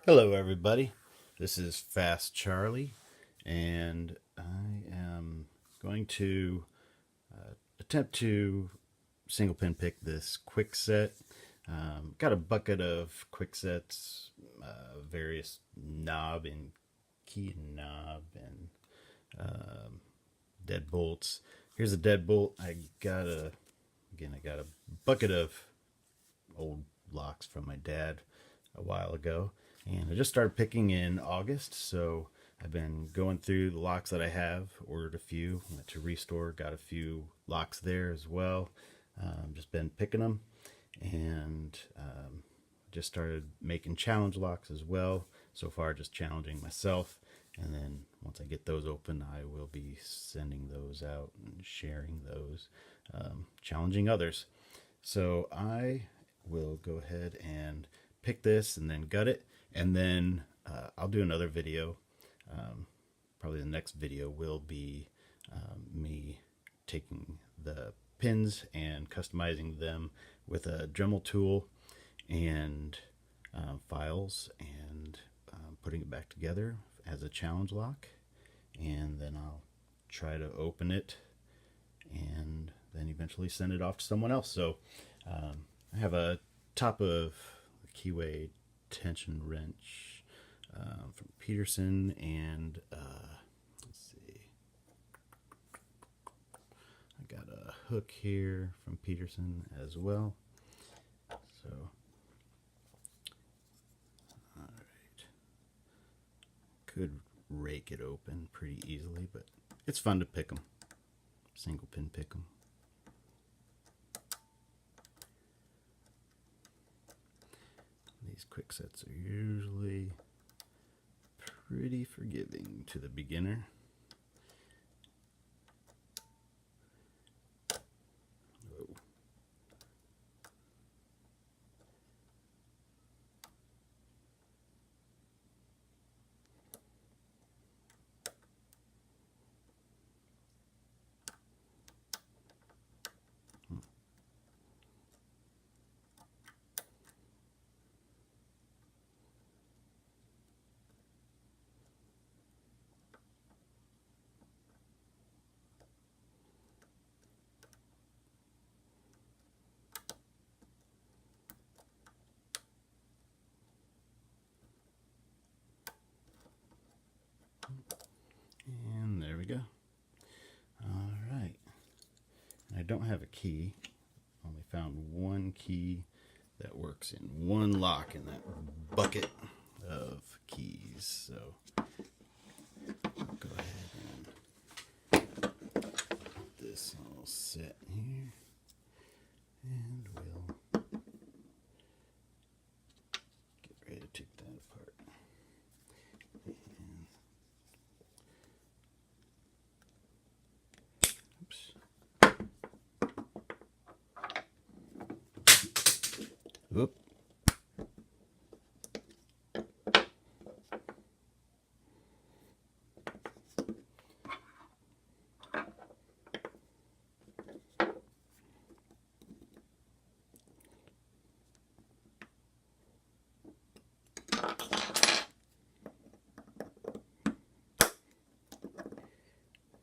Hello, everybody. This is Fast Charlie, and I am going to attempt to single pin pick this Kwikset. Got a bucket of Kwiksets, various knob and key and knob, and deadbolts. Here's a deadbolt. I got a bucket of old locks from my dad a while ago, and I just started picking in August, so I've been going through the locks that I have, ordered a few, went to Restore, got a few locks there as well. Just been picking them, and just started making challenge locks as well. So far, just challenging myself, and then once I get those open, I will be sending those out and sharing those, challenging others. So I will go ahead and pick this and then gut it, and then I'll do another video. Probably the next video will be me taking the pins and customizing them with a Dremel tool and files, and putting it back together as a challenge lock, and then I'll try to open it and then eventually send it off to someone else. So I have a top of the keyway tension wrench from Peterson, and let's see, I got a hook here from Peterson as well. So, all right, could rake it open pretty easily, but it's fun to pick them, single pin pick them. These Kwiksets are usually pretty forgiving to the beginner. Whoa. And there we go. All right. I don't have a key. Only found one key that works in one lock in that bucket of keys. So I'll go ahead and get this all set here, and we'll get ready to take that apart. Whoop.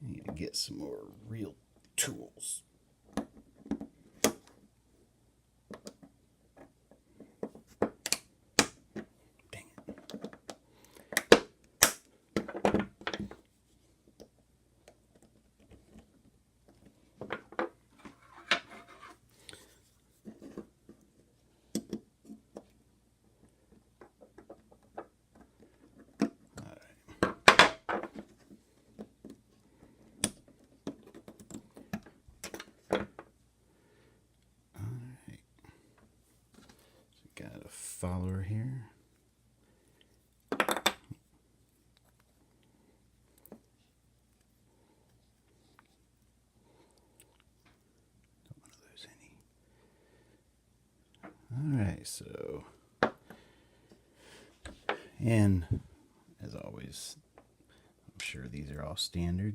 Need to get some more real tools. Got a follower here. Don't want to lose any. All right, so, and as always, I'm sure these are all standard.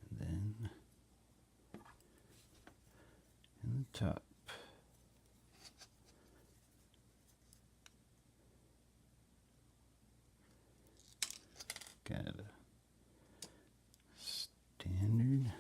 and then in the top. Got a standard.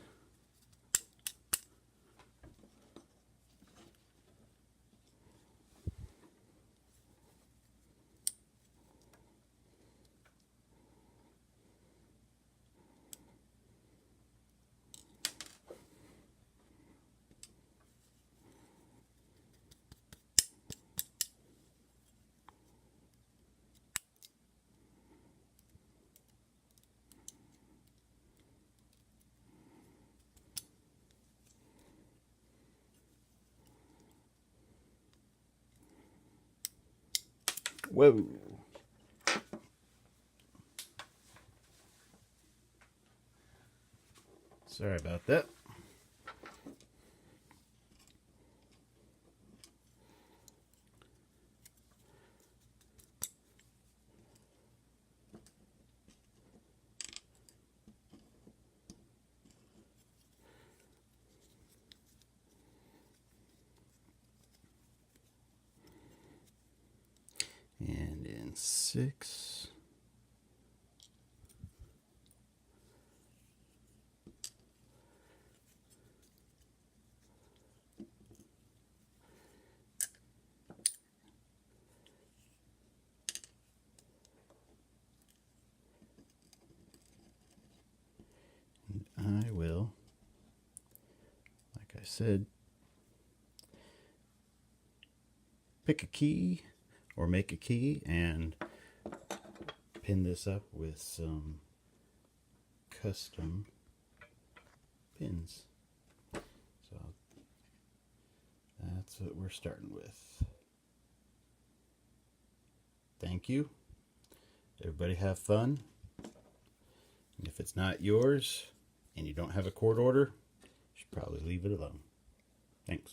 Whoa. Sorry about that. And in 6. And I will, like I said, pick a key or make a key and pin this up with some custom pins. So that's what we're starting with. Thank you. Everybody have fun. And if it's not yours and you don't have a court order, you should probably leave it alone. Thanks.